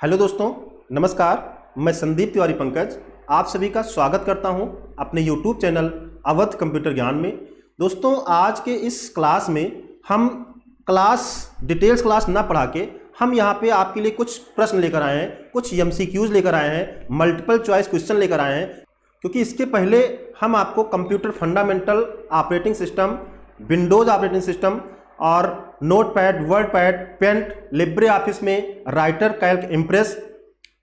Hello दोस्तों, नमस्कार। मैं संदीप तिवारी पंकज आप सभी का स्वागत करता हूं अपने YouTube चैनल अवध कंप्यूटर ज्ञान में। दोस्तों, आज के इस क्लास में हम डिटेल्स क्लास ना पढ़ा के हम यहां पे आपके लिए कुछ प्रश्न लेकर आए हैं, कुछ MCQs लेकर आए हैं, मल्टीपल चॉइस क्वेश्चन लेकर आए हैं। क्योंकि इसके पहले हम आपको computer fundamental, operating system, Windows operating system और Notepad, WordPad, Paint, LibreOffice में Writer, Calc, Impress,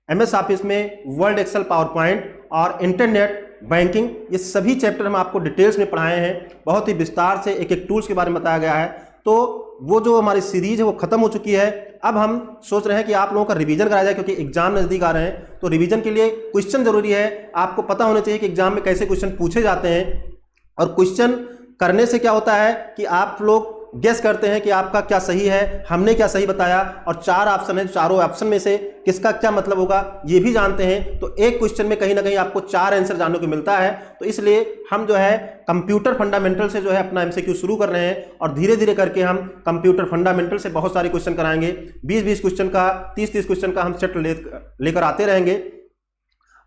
MS Office में वर्ड, एक्सेल, पावर पॉइंट और इंटरनेट बैंकिंग, ये सभी चैप्टर हम आपको डिटेल्स में पढ़ाए हैं। बहुत ही विस्तार से एक एक टूल्स के बारे में बताया गया है। तो वो जो हमारी सीरीज है वो खत्म हो चुकी है। अब हम सोच रहे हैं कि आप लोगों का रिवीजन कराया जाए, क्योंकि एग्जाम नज़दीक आ रहे हैं। तो रिवीजन के लिए क्वेश्चन जरूरी है। आपको पता होना चाहिए कि एग्जाम में कैसे क्वेश्चन पूछे जाते हैं। और क्वेश्चन करने से क्या होता है कि आप लोग गेस करते हैं कि आपका क्या सही है, हमने क्या सही बताया, और चार ऑप्शन है, चारों ऑप्शन में से किसका क्या मतलब होगा ये भी जानते हैं। तो एक क्वेश्चन में कहीं ना कहीं आपको चार आंसर जानने को मिलता है। तो इसलिए हम जो है कंप्यूटर फंडामेंटल से जो है अपना MCQ शुरू कर रहे हैं, और धीरे धीरे करके हम कंप्यूटर फंडामेंटल से बहुत सारे क्वेश्चन कराएंगे। 20-20 क्वेश्चन का, 30-30 क्वेश्चन का हम सेट लेकर आते रहेंगे।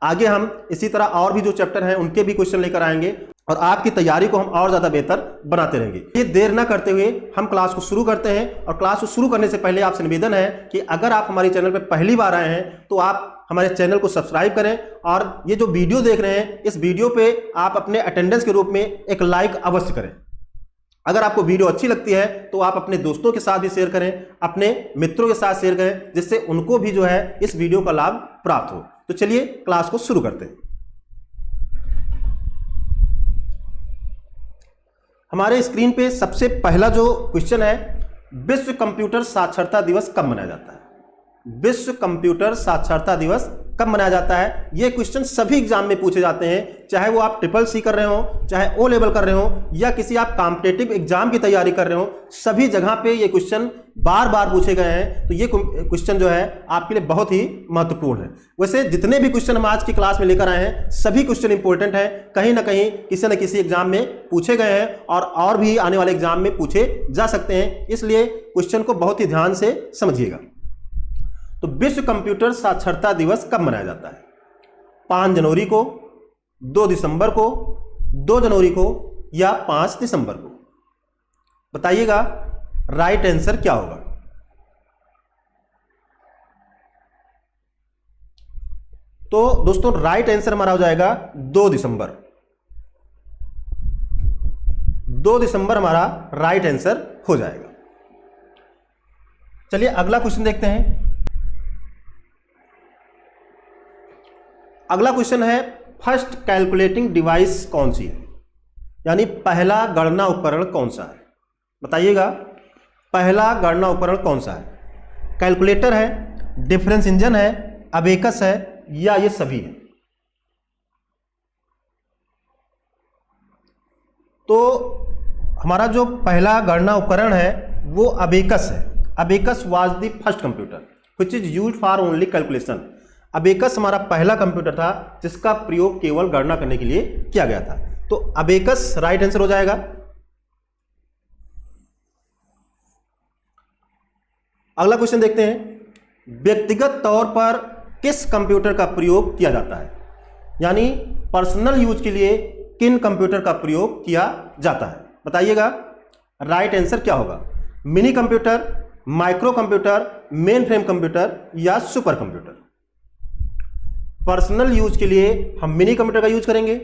आगे हम इसी तरह और भी जो चैप्टर हैं उनके भी क्वेश्चन लेकर आएंगे, और आपकी तैयारी को हम और ज़्यादा बेहतर बनाते रहेंगे। ये देर ना करते हुए हम क्लास को शुरू करते हैं। और क्लास को शुरू करने से पहले आपसे निवेदन है कि अगर आप हमारे चैनल पर पहली बार आए हैं तो आप हमारे चैनल को सब्सक्राइब करें, और ये जो वीडियो देख रहे हैं इस वीडियो पे आप अपने अटेंडेंस के रूप में एक लाइक अवश्य करें। अगर आपको वीडियो अच्छी लगती है तो आप अपने दोस्तों के साथ भी शेयर करें, अपने मित्रों के साथ शेयर करें, जिससे उनको भी जो है इस वीडियो का लाभ प्राप्त हो। तो चलिए क्लास को शुरू करते हैं। हमारे स्क्रीन पे सबसे पहला जो क्वेश्चन है, विश्व कंप्यूटर साक्षरता दिवस कब मनाया जाता है? विश्व कंप्यूटर साक्षरता दिवस कब मनाया जाता है? ये क्वेश्चन सभी एग्जाम में पूछे जाते हैं, चाहे वो आप CCC कर रहे हो, चाहे O लेवल कर रहे हो, या किसी आप कॉम्पिटिटिव एग्जाम की तैयारी कर रहे हो, सभी जगह पे ये क्वेश्चन बार बार पूछे गए हैं। तो ये क्वेश्चन जो है आपके लिए बहुत ही महत्वपूर्ण है। वैसे जितने भी क्वेश्चन हम आज की क्लास में लेकर आए हैं सभी क्वेश्चन इंपॉर्टेंट हैं, कहीं ना कहीं किसी न किसी एग्जाम में पूछे गए हैं, और भी आने वाले एग्जाम में पूछे जा सकते हैं। इसलिए क्वेश्चन को बहुत ही ध्यान से समझिएगा। तो विश्व कंप्यूटर साक्षरता दिवस कब मनाया जाता है? 5 जनवरी को, 2 दिसंबर को, 2 जनवरी को, या 5 दिसंबर को? बताइएगा राइट आंसर क्या होगा। तो दोस्तों राइट आंसर हमारा हो जाएगा 2 दिसंबर। 2 दिसंबर हमारा राइट आंसर हो जाएगा। चलिए अगला क्वेश्चन देखते हैं। अगला क्वेश्चन है, फर्स्ट कैलकुलेटिंग डिवाइस कौन सी है? यानी पहला गणना उपकरण कौन सा है? बताइएगा पहला गणना उपकरण कौन सा है? कैलकुलेटर है, डिफरेंस इंजन है, अबेकस है, या ये सभी है? तो हमारा जो पहला गणना उपकरण है वो अबेकस है। Abacus was the first computer which is used for only calculation. Abacus हमारा पहला कंप्यूटर था जिसका प्रयोग केवल गणना करने के लिए किया गया था। तो अबेकस राइट आंसर हो जाएगा। अगला क्वेश्चन देखते हैं, व्यक्तिगत तौर पर किस कंप्यूटर का प्रयोग किया जाता है? यानी पर्सनल यूज के लिए किन कंप्यूटर का प्रयोग किया जाता है? बताइएगा राइट आंसर क्या होगा। Mini computer, micro computer, main frame computer, या सुपर कंप्यूटर? पर्सनल यूज के लिए हम मिनी कंप्यूटर का यूज करेंगे,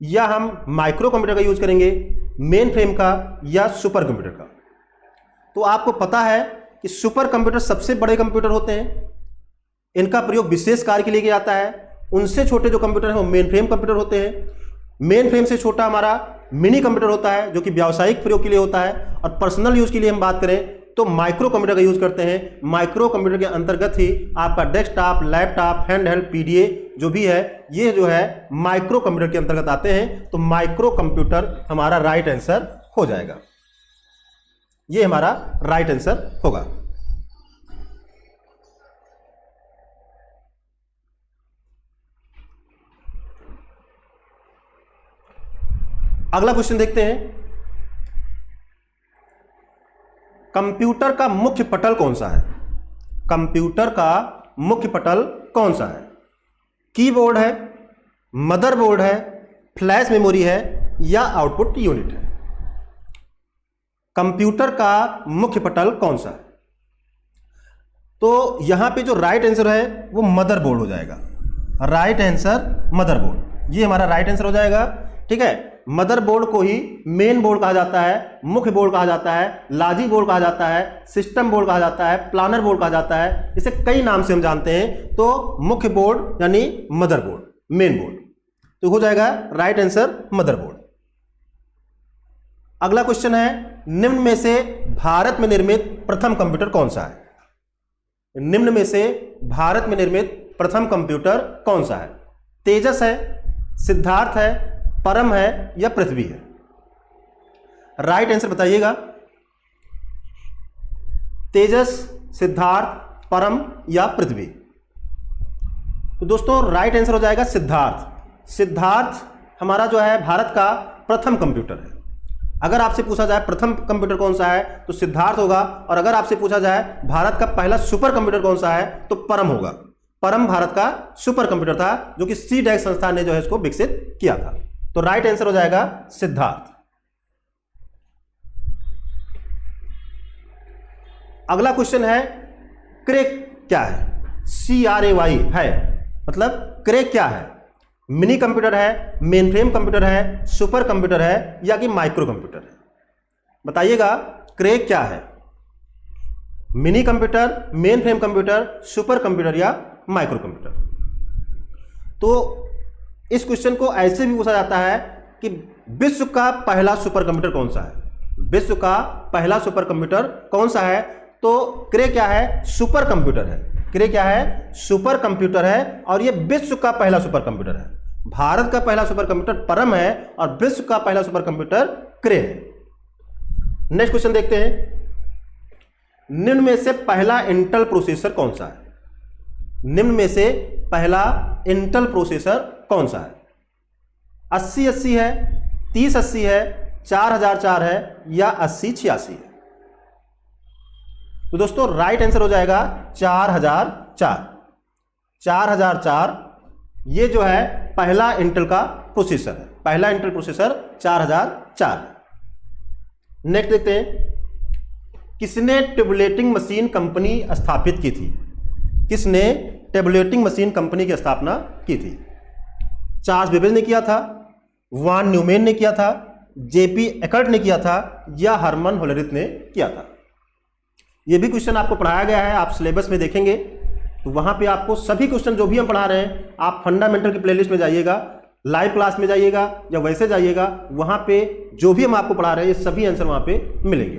या हम माइक्रो कंप्यूटर का यूज करेंगे, मेन फ्रेम का, या सुपर कंप्यूटर का? तो आपको पता है कि सुपर कंप्यूटर सबसे बड़े कंप्यूटर होते हैं, इनका प्रयोग विशेष कार्य के लिए किया जाता है। उनसे छोटे जो कंप्यूटर हैं वो मेन फ्रेम कंप्यूटर होते हैं। मेन फ्रेम से छोटा हमारा मिनी कंप्यूटर होता है जो कि व्यावसायिक प्रयोग के लिए होता है। और पर्सनल यूज के लिए हम बात करें तो माइक्रो कंप्यूटर का यूज करते हैं। माइक्रो कंप्यूटर के अंतर्गत ही आपका डेस्कटॉप, लैपटॉप, हैंडहेल्ड, PDA जो भी है, ये जो है माइक्रो कंप्यूटर के अंतर्गत आते हैं। तो माइक्रो कंप्यूटर हमारा राइट आंसर हो जाएगा। ये हमारा राइट आंसर होगा। अगला क्वेश्चन देखते हैं, कंप्यूटर का मुख्य पटल कौन सा है? कंप्यूटर का मुख्य पटल कौन सा है? कीबोर्ड है, मदरबोर्ड है, फ्लैश मेमोरी है या आउटपुट यूनिट है? कंप्यूटर का मुख्य पटल कौन सा है? तो यहां पे जो राइट आंसर है वो मदरबोर्ड हो जाएगा। राइट आंसर मदरबोर्ड, ये हमारा राइट आंसर हो जाएगा। ठीक है, मदरबोर्ड को ही मेन बोर्ड कहा जाता है, मुख्य बोर्ड कहा जाता है, लॉजिक बोर्ड कहा जाता है, सिस्टम बोर्ड कहा जाता है, प्लानर बोर्ड कहा जाता है, इसे कई नाम से हम जानते हैं। तो मुख्य बोर्ड यानी मदरबोर्ड, मेन बोर्ड, तो हो जाएगा राइट आंसर मदरबोर्ड। अगला क्वेश्चन है, निम्न में से भारत में निर्मित प्रथम कंप्यूटर कौन सा है? निम्न में से भारत में निर्मित प्रथम कंप्यूटर कौन सा है? तेजस है, सिद्धार्थ है, परम है या पृथ्वी है? राइट आंसर बताइएगा। तेजस, सिद्धार्थ, परम या पृथ्वी? तो दोस्तों राइट आंसर हो जाएगा सिद्धार्थ। सिद्धार्थ हमारा जो है भारत का प्रथम कंप्यूटर है। अगर आपसे पूछा जाए प्रथम कंप्यूटर कौन सा है तो सिद्धार्थ होगा, और अगर आपसे पूछा जाए भारत का पहला सुपर कंप्यूटर कौन सा है तो परम होगा। परम भारत का सुपर कंप्यूटर था जो कि CDEC संस्थान ने जो है इसको विकसित किया था। तो राइट आंसर हो जाएगा सिद्धार्थ। अगला क्वेश्चन है, क्रेक क्या है? CRAY है, मतलब क्रेक क्या है? मिनी कंप्यूटर है, मेन फ्रेम कंप्यूटर है, सुपर कंप्यूटर है या कि माइक्रो कंप्यूटर है? बताइएगा क्रेक क्या है? Mini computer, main frame computer, super computer या माइक्रो कंप्यूटर? तो इस क्वेश्चन को ऐसे भी पूछा जाता है कि विश्व का पहला सुपर कंप्यूटर कौन सा है? विश्व का पहला सुपर कंप्यूटर कौन सा है? तो क्रे क्या है? सुपर कंप्यूटर है। क्रे क्या है? सुपर कंप्यूटर है, और यह विश्व का पहला सुपर कंप्यूटर है। भारत का पहला सुपर कंप्यूटर परम है और विश्व का पहला सुपर कंप्यूटर क्रे है। नेक्स्ट क्वेश्चन देखते हैं, निम्न में से पहला इंटेल प्रोसेसर कौन सा है? निम्न में से पहला इंटेल प्रोसेसर कौन सा है? 8080 है, 3080 है, 4004 है या 8086 है? तो दोस्तों राइट आंसर हो जाएगा 4004। 4004 ये जो है पहला इंटेल का प्रोसेसर है। पहला इंटेल प्रोसेसर 4004 है। नेक्स्ट देखते हैं, किसने टेबुलेटिंग मशीन कंपनी स्थापित की थी? किसने टेबुलेटिंग मशीन कंपनी की स्थापना की थी? चार्ल्स बेबेज ने किया था, वान न्यूमैन ने किया था, जेपी एकर्ट ने किया था या हरमन होलरिथ ने किया था? ये भी क्वेश्चन आपको पढ़ाया गया है, आप सिलेबस में देखेंगे तो वहां पे आपको सभी क्वेश्चन जो भी हम पढ़ा रहे हैं, आप फंडामेंटल की प्लेलिस्ट में जाइएगा, लाइव क्लास में जाइएगा या वैसे जाइएगा, वहां पे जो भी हम आपको पढ़ा रहे हैं ये सभी आंसर वहां पे मिलेंगे।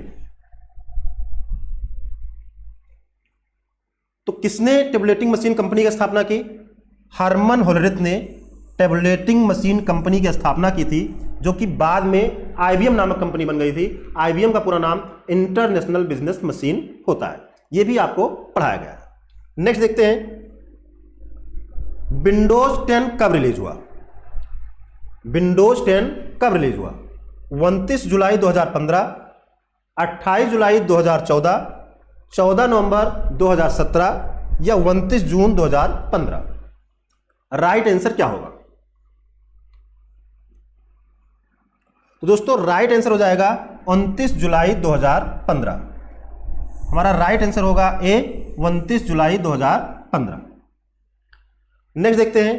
तो किसने टेबुलेटिंग मशीन कंपनी की स्थापना की? हरमन होलरिथ ने टेबुलेटिंग मशीन कंपनी की स्थापना की थी, जो कि बाद में IBM नामक कंपनी बन गई थी। IBM का पूरा नाम इंटरनेशनल बिजनेस मशीन होता है। यह भी आपको पढ़ाया गया है। नेक्स्ट देखते हैं, विंडोज 10 कब रिलीज हुआ? विंडोज 10 कब रिलीज हुआ? 29 जुलाई 2015, 28 जुलाई 2014, 14 नवंबर 2017 या 29 जून 2015? राइट आंसर क्या होगा? तो दोस्तों राइट आंसर हो जाएगा 29 जुलाई 2015। हमारा राइट आंसर होगा ए, 29 जुलाई 2015। नेक्स्ट देखते हैं,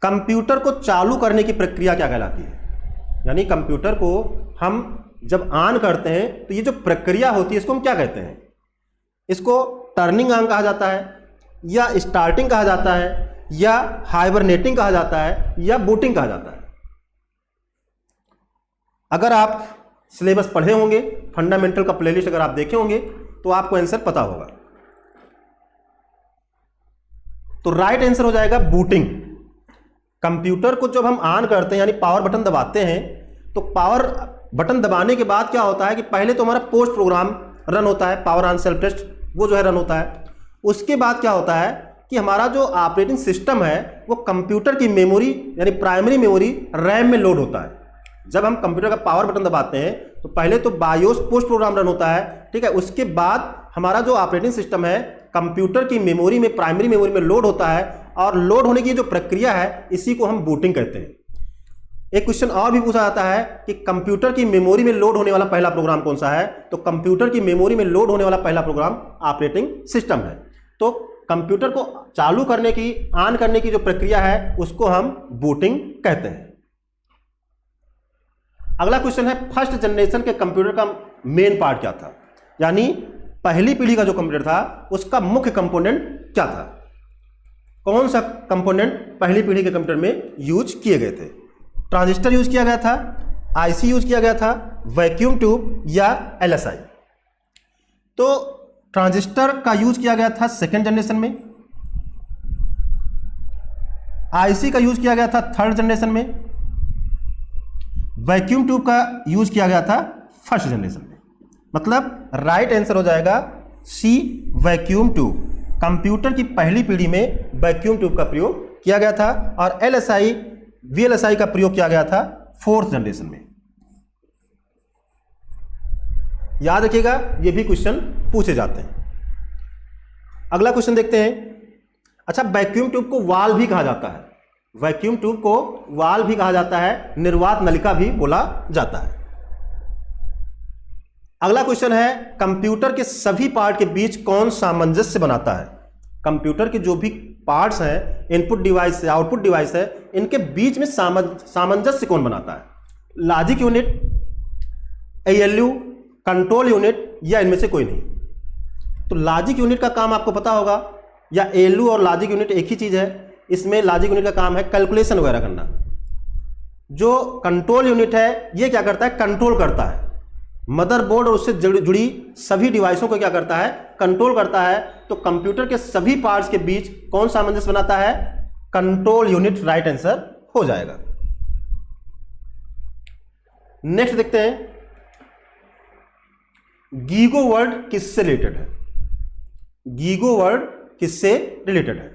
कंप्यूटर को चालू करने की प्रक्रिया क्या कहलाती है? यानी कंप्यूटर को हम जब ऑन करते हैं तो ये जो प्रक्रिया होती है इसको हम क्या कहते हैं? इसको टर्निंग ऑन कहा जाता है या स्टार्टिंग कहा जाता है या हाइबरनेटिंग कहा जाता है या बूटिंग कहा जाता है? अगर आप सिलेबस पढ़े होंगे, फंडामेंटल का प्लेलिस्ट अगर आप देखे होंगे तो आपको आंसर पता होगा। तो राइट आंसर हो जाएगा बूटिंग। कंप्यूटर को जब हम ऑन करते हैं यानी पावर बटन दबाते हैं, तो पावर बटन दबाने के बाद क्या होता है कि पहले तो हमारा पोस्ट प्रोग्राम रन होता है, पावर ऑन सेल्फ टेस्ट वो जो है रन होता है। उसके बाद क्या होता है कि हमारा जो ऑपरेटिंग सिस्टम है वो कंप्यूटर की मेमोरी यानी प्राइमरी मेमोरी रैम में लोड होता है। जब हम कंप्यूटर का पावर बटन दबाते हैं तो पहले तो बायोस पोस्ट प्रोग्राम रन होता है, ठीक है। उसके बाद हमारा जो ऑपरेटिंग सिस्टम है कंप्यूटर की मेमोरी में, प्राइमरी मेमोरी में लोड होता है, और लोड होने की जो प्रक्रिया है इसी को हम बूटिंग कहते हैं। एक क्वेश्चन और भी पूछा जाता है कि कंप्यूटर की मेमोरी में लोड होने वाला पहला प्रोग्राम कौन सा है, तो कंप्यूटर की मेमोरी में लोड होने वाला पहला प्रोग्राम ऑपरेटिंग सिस्टम है। तो कंप्यूटर को चालू करने की, ऑन करने की जो प्रक्रिया है उसको हम बूटिंग कहते हैं। अगला क्वेश्चन है फर्स्ट जनरेशन के कंप्यूटर का मेन पार्ट क्या था, यानी पहली पीढ़ी का जो कंप्यूटर था उसका मुख्य कंपोनेंट क्या था, कौन सा कंपोनेंट पहली पीढ़ी के कंप्यूटर में यूज किए गए थे। ट्रांजिस्टर यूज किया गया था, आईसी यूज किया गया था, वैक्यूम ट्यूब या एलएसआई। तो ट्रांजिस्टर का यूज किया गया था सेकेंड जनरेशन में, आईसी का यूज किया गया था थर्ड जनरेशन में, वैक्यूम ट्यूब का यूज किया गया था फर्स्ट जनरेशन में। मतलब राइट आंसर हो जाएगा सी, वैक्यूम ट्यूब। कंप्यूटर की पहली पीढ़ी में वैक्यूम ट्यूब का प्रयोग किया गया था और एलएसआई, वीएलएसआई का प्रयोग किया गया था फोर्थ जनरेशन में। याद रखिएगा, ये भी क्वेश्चन पूछे जाते हैं। अगला क्वेश्चन देखते हैं। अच्छा, वैक्यूम ट्यूब को वाल्व भी कहा जाता है, वैक्यूम ट्यूब को वाल्व भी कहा जाता है, निर्वात नलिका भी बोला जाता है। अगला क्वेश्चन है कंप्यूटर के सभी पार्ट के बीच कौन सामंजस्य बनाता है। कंप्यूटर के जो भी पार्ट्स हैं, इनपुट डिवाइस है, आउटपुट डिवाइस है, इनके बीच में सामंजस्य कौन बनाता है। Logic unit, ALU, control unit या इनमें से कोई नहीं। तो लॉजिक यूनिट का काम आपको पता होगा, या एएलयू और लॉजिक यूनिट एक ही चीज है। इसमें लॉजिक यूनिट का काम है कैलकुलेशन वगैरह करना। जो कंट्रोल यूनिट है ये क्या करता है, कंट्रोल करता है। मदरबोर्ड और उससे जुड़ी सभी डिवाइसों को क्या करता है, कंट्रोल करता है। तो कंप्यूटर के सभी पार्ट्स के बीच कौन सामंजस्य बनाता है, कंट्रोल यूनिट राइट आंसर हो जाएगा। नेक्स्ट देखते हैं, गीगो वर्ड किससे रिलेटेड है। गीगो वर्ड किससे रिलेटेड है,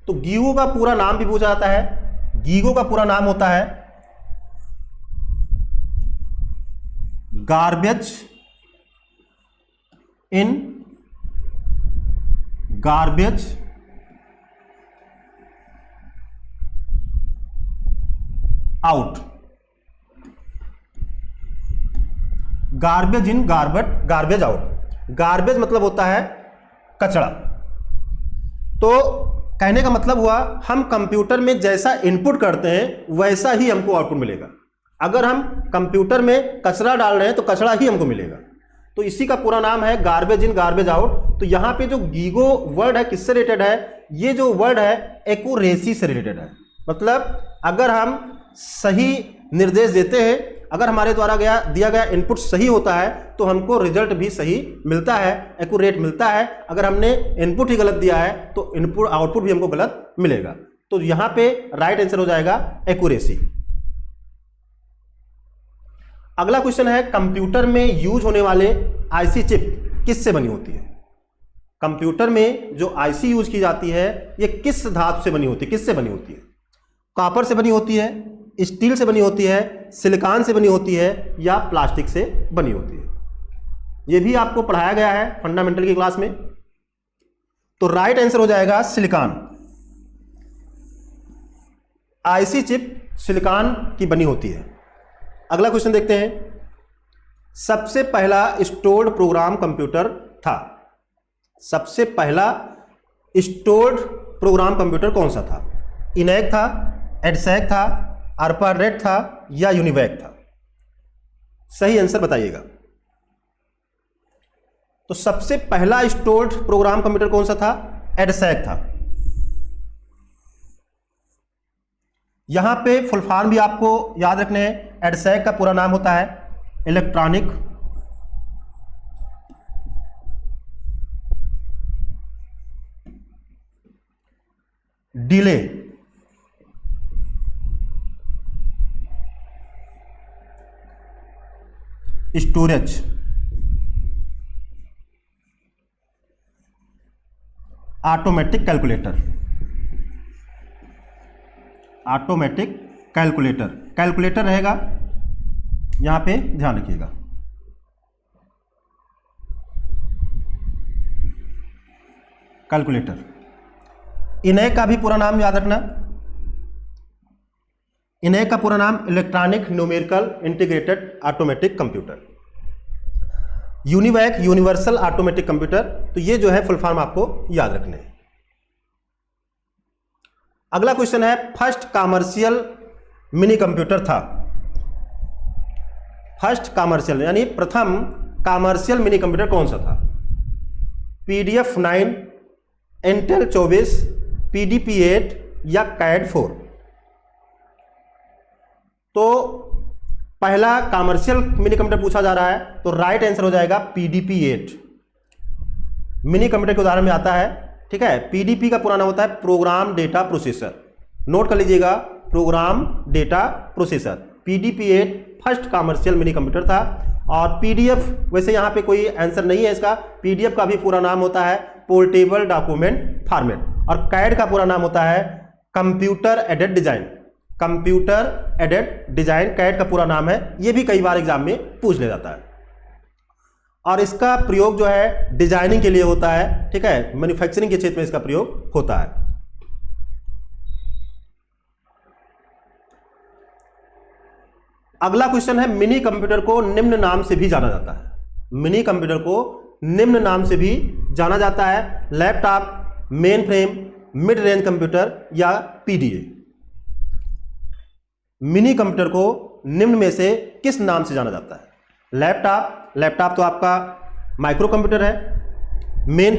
तो गीगो का पूरा नाम भी पूछा जाता है। गीगो का पूरा नाम होता है गार्बेज इन, गार्बेज आउट। गार्बेज इन, गार्बेज आउट। गार्बेज मतलब होता है कचरा। तो कहने का मतलब हुआ, हम कंप्यूटर में जैसा इनपुट करते हैं वैसा ही हमको आउटपुट मिलेगा। अगर हम कंप्यूटर में कचरा डाल रहे हैं तो कचरा ही हमको मिलेगा। तो इसी का पूरा नाम है गार्बेज इन, गार्बेज आउट। तो यहां पे जो गीगो वर्ड है किससे रिलेटेड है, ये जो वर्ड है एक्यूरेसी से रिलेटेड है। मतलब अगर हम सही निर्देश देते हैं, अगर हमारे द्वारा दिया गया इनपुट सही होता है तो हमको रिजल्ट भी सही मिलता है, एक्यूरेट मिलता है। अगर हमने इनपुट ही गलत दिया है तो इनपुट आउटपुट भी हमको गलत मिलेगा। तो यहां पे राइट आंसर हो जाएगा एक्यूरेसी। अगला क्वेश्चन है कंप्यूटर में यूज होने वाले आईसी चिप किससे बनी होती है। कंप्यूटर में जो आईसी यूज की जाती है ये किस धातु से बनी होती है, किससे बनी होती है। कॉपर से बनी होती है, स्टील से बनी होती है, सिलिकॉन से बनी होती है या प्लास्टिक से बनी होती है। यह भी आपको पढ़ाया गया है फंडामेंटल की क्लास में। तो राइट आंसर हो जाएगा सिलिकॉन। आईसी चिप सिलिकॉन की बनी होती है। अगला क्वेश्चन देखते हैं, सबसे पहला स्टोर्ड प्रोग्राम कंप्यूटर था। सबसे पहला स्टोर्ड प्रोग्राम कंप्यूटर कौन सा था। इनैक था, एडसैक था, आर्पानेट था या यूनिवैक था। सही आंसर बताइएगा। तो सबसे पहला स्टोर्ड प्रोग्राम कंप्यूटर कौन सा था, एडसैक था। यहां पे फुल फॉर्म भी आपको याद रखने हैं। एडसैक का पूरा नाम होता है electronic delay storage automatic calculator. Automatic calculator, calculator रहेगा, यहां पे ध्यान रखिएगा। कैलकुलेटर। इनैक का भी पूरा नाम याद रखना, इनैक का पूरा नाम electronic numerical integrated automatic computer. UNIVAC universal automatic computer, तो ये जो है फुल फॉर्म आपको याद रखने हैं। अगला क्वेश्चन है, फर्स्ट कमर्शियल मिनी कंप्यूटर था। फर्स्ट कमर्शियल यानी प्रथम कमर्शियल मिनी कंप्यूटर कौन सा था? PDF 9, इंटेल 24, PDP 8 या CAD 4? तो पहला कमर्शियल मिनी कंप्यूटर पूछा जा रहा है, तो राइट आंसर हो जाएगा PDP 8। मिनी कंप्यूटर के उदाहरण में आता है, ठीक है। PDP का पूरा नाम होता है प्रोग्राम डेटा प्रोसेसर, नोट कर लीजिएगा, program data processor. PDP 8 first commercial mini computer था। और PDF, वैसे यहाँ पे कोई आंसर नहीं है इसका, PDF का भी पूरा नाम होता है पोर्टेबल डॉक्यूमेंट फॉर्मेट। और CAD का पूरा नाम होता है computer aided design, computer aided design CAD का पूरा नाम है। ये भी कई बार एग्जाम में पूछ लिया जाता है। और इसका प्रयोग जो है डिजाइनिंग के लिए होता है, ठीक है, मैन्युफैक्चरिंग के क्षेत्र में इसका प्रयोग होता है। अगला क्वेश्चन है, मिनी कंप्यूटर को निम्न नाम से भी जाना जाता है। मिनी कंप्यूटर को निम्न नाम से भी जाना जाता है, laptop, main frame, mid range computer या PDA। मिनी कंप्यूटर को निम्न में से किस नाम से जाना जाता है? लैपटॉप, लैपटॉप तो आपका माइक्रो कंप्यूटर है। मेन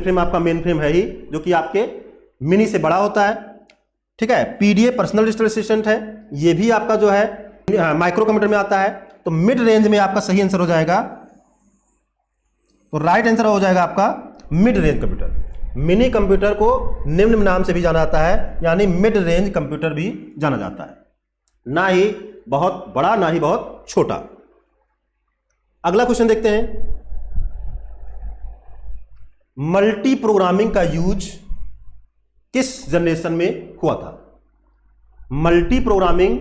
फ्रेम आपका मेन फ्रेम है ही, जो कि आपके मिनी से बड़ा होता है, ठीक है। PDA पर्सनल डिजिटल असिस्टेंट है, ये भी आपका जो है माइक्रो कंप्यूटर में आता है। तो मिड रेंज में आपका सही आंसर हो जाएगा, तो राइट आंसर हो जाएगा आपका mid range computer. Mini computer को निम्न नाम से भी जाना जाता है, यानी मिड रेंज कंप्यूटर भी जाना जाता है, ना ही बहुत बड़ा ना ही बहुत छोटा। अगला क्वेश्चन देखते हैं, मल्टी प्रोग्रामिंग का यूज किस जनरेशन में हुआ था? मल्टी प्रोग्रामिंग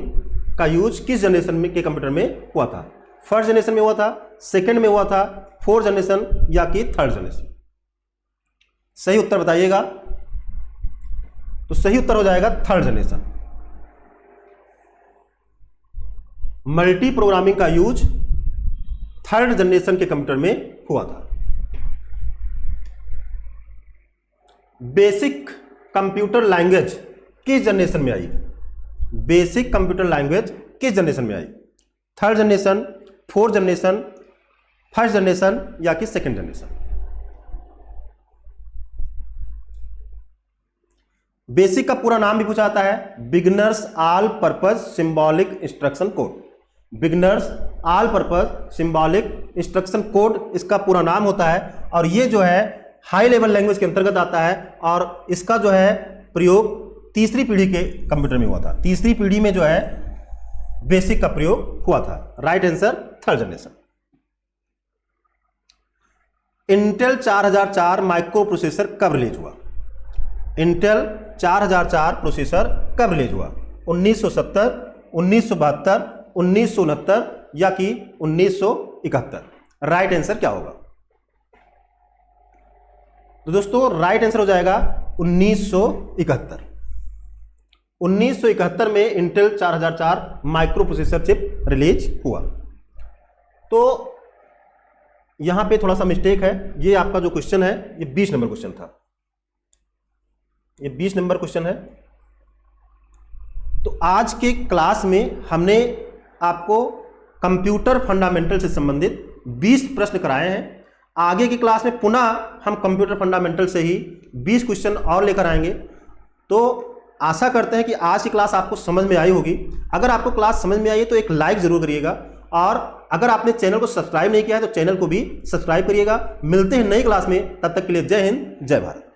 का यूज किस जनरेशन में के कंप्यूटर में हुआ था? फर्स्ट जनरेशन में हुआ था, सेकंड में हुआ था, फोर्थ जनरेशन या कि थर्ड जनरेशन? सही उत्तर बताइएगा। तो सही उत्तर हो जाएगा थर्ड जनरेशन। मल्टी प्रोग्रामिंग का यूज थर्ड जनरेशन के कंप्यूटर में हुआ था। बेसिक कंप्यूटर लैंग्वेज किस जनरेशन में आई? बेसिक कंप्यूटर लैंग्वेज किस जनरेशन में आई? Third generation, fourth generation, first generation या कि सेकंड जनरेशन? बेसिक का पूरा नाम भी पूछा जाता है, beginners all purpose symbolic instruction code. Beginners all purpose symbolic instruction code इसका पूरा नाम होता है। और ये जो है हाई लेवल लैंग्वेज के अंतर्गत आता है, और इसका जो है प्रयोग तीसरी पीढ़ी के कंप्यूटर में हुआ था। तीसरी पीढ़ी में जो है बेसिक का प्रयोग हुआ था। Right answer third generation. Intel 4004 micro processor कब रिलीज हुआ? इंटेल 4004 प्रोसेसर कब रिलीज हुआ? 1970, 1972, 1969 या कि 1971? राइट आंसर क्या होगा? तो दोस्तों राइट आंसर हो जाएगा 1971। 1971 में Intel 4004 micro processor chip release हुआ। तो यहां पे थोड़ा सा मिस्टेक है, ये आपका जो क्वेश्चन है ये 20 नंबर क्वेश्चन था, ये 20 नंबर क्वेश्चन है। तो आज के क्लास में हमने आपको कंप्यूटर फंडामेंटल से संबंधित 20 प्रश्न कराए हैं। आगे की क्लास में पुनः हम कंप्यूटर फंडामेंटल से ही 20 क्वेश्चन और लेकर आएंगे। तो आशा करते हैं कि आज की क्लास आपको समझ में आई होगी। अगर आपको क्लास समझ में आई है तो एक लाइक जरूर करिएगा, और अगर आपने चैनल को सब्सक्राइब नहीं किया है तो चैनल को भी सब्सक्राइब करिएगा। मिलते हैं नई क्लास में, तब तक के लिए जय हिंद, जय भारत।